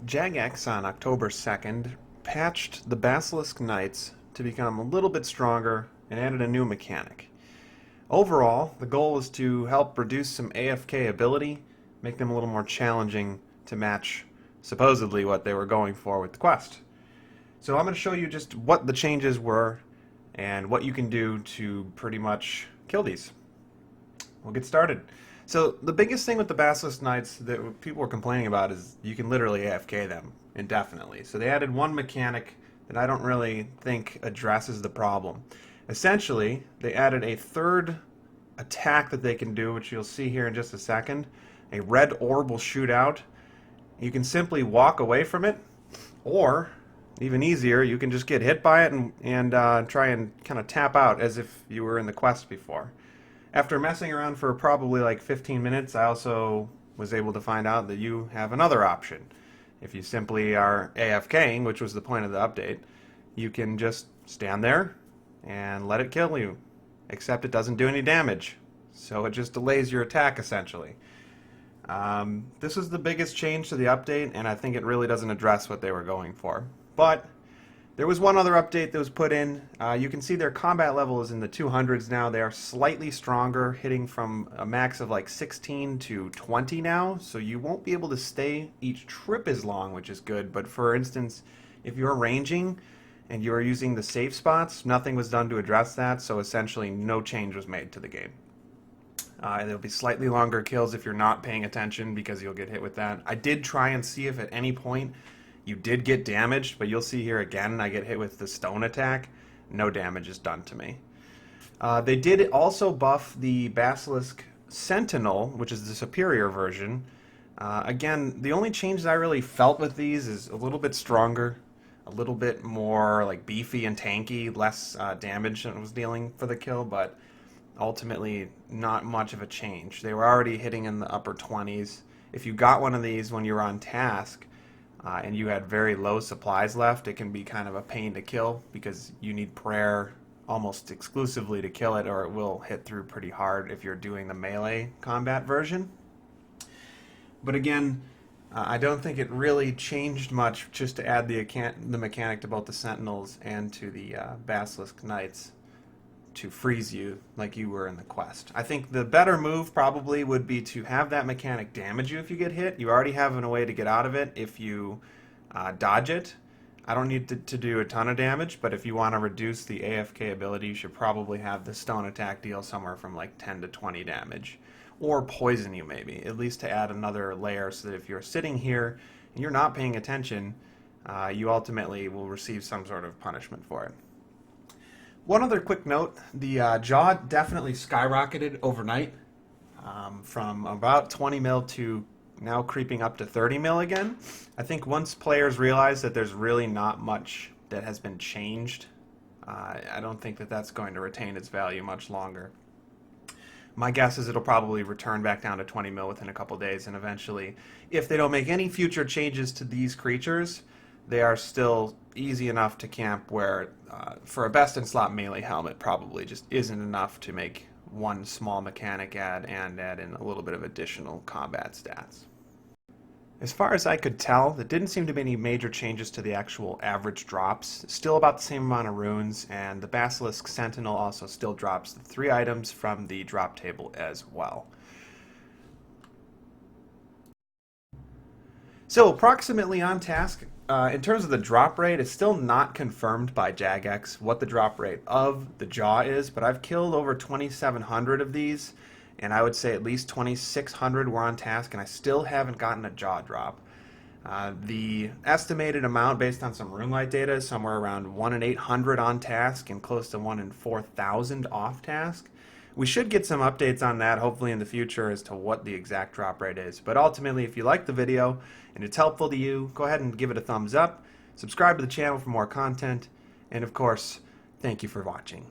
Jagex on October 2nd patched the Basilisk Knights to become a little bit stronger and added a new mechanic. Overall, the goal was to help reduce some AFK ability, make them a little more challenging to match supposedly what they were going for with the quest. So I'm going to show you just what the changes were and what you can do to pretty much kill these. We'll get started. So the biggest thing with the Basilisk Knights that people were complaining about is you can literally AFK them indefinitely. So they added one mechanic that I don't really think addresses the problem. Essentially, they added a third attack that they can do, which you'll see here in just a second. A red orb will shoot out. You can simply walk away from it, or even easier, you can just get hit by it and try and kind of tap out as if you were in the quest before. After messing around for probably like 15 minutes, I also was able to find out that you have another option. If you simply are AFKing, which was the point of the update, you can just stand there and let it kill you. Except it doesn't do any damage. So it just delays your attack, essentially. This was the biggest change to the update, and I think it really doesn't address what they were going for. But there was one other update that was put in. You can see their combat level is in the 200s now. They are slightly stronger, hitting from a max of like 16 to 20 now. So you won't be able to stay each trip as long, which is good. But for instance, if you're ranging and you're using the safe spots, nothing was done to address that. So essentially no change was made to the game. There'll be slightly longer kills if you're not paying attention because you'll get hit with that. I did try and see if at any point you did get damaged, but you'll see here again I get hit with the stone attack. No damage is done to me. They did also buff the Basilisk Sentinel, which is the superior version. Again, the only changes I really felt with these is a little bit stronger, a little bit more like beefy and tanky, less damage than it was dealing for the kill, but ultimately not much of a change. They were already hitting in the upper 20s. If you got one of these when you were on task, and you had very low supplies left, it can be kind of a pain to kill because you need prayer almost exclusively to kill it, or it will hit through pretty hard if you're doing the melee combat version. But again, I don't think it really changed much just to add the mechanic to both the Sentinels and to the Basilisk Knights to freeze you like you were in the quest. I think the better move probably would be to have that mechanic damage you if you get hit. You already have a way to get out of it if you dodge it. I don't need to do a ton of damage, but if you want to reduce the AFK ability, you should probably have the stone attack deal somewhere from like 10 to 20 damage. Or poison you maybe, at least to add another layer so that if you're sitting here and you're not paying attention, you ultimately will receive some sort of punishment for it. One other quick note, the jaw definitely skyrocketed overnight from about 20 mil to now creeping up to 30 mil again. I think once players realize that there's really not much that has been changed, I don't think that that's going to retain its value much longer. My guess is it'll probably return back down to 20 mil within a couple days, and eventually, if they don't make any future changes to these creatures, they are still easy enough to camp where for a best-in-slot melee helmet probably just isn't enough to make one small mechanic add in a little bit of additional combat stats. As far as I could tell, there didn't seem to be any major changes to the actual average drops. Still about the same amount of runes, and the Basilisk Sentinel also still drops the 3 items from the drop table as well. So, approximately on task, in terms of the drop rate, it's still not confirmed by Jagex what the drop rate of the jaw is, but I've killed over 2,700 of these, and I would say at least 2,600 were on task, and I still haven't gotten a jaw drop. The estimated amount based on some RuneLite data is somewhere around 1 in 800 on task and close to 1 in 4,000 off task. We should get some updates on that hopefully in the future as to what the exact drop rate is. But ultimately, if you like the video and it's helpful to you, go ahead and give it a thumbs up, subscribe to the channel for more content, and of course, thank you for watching.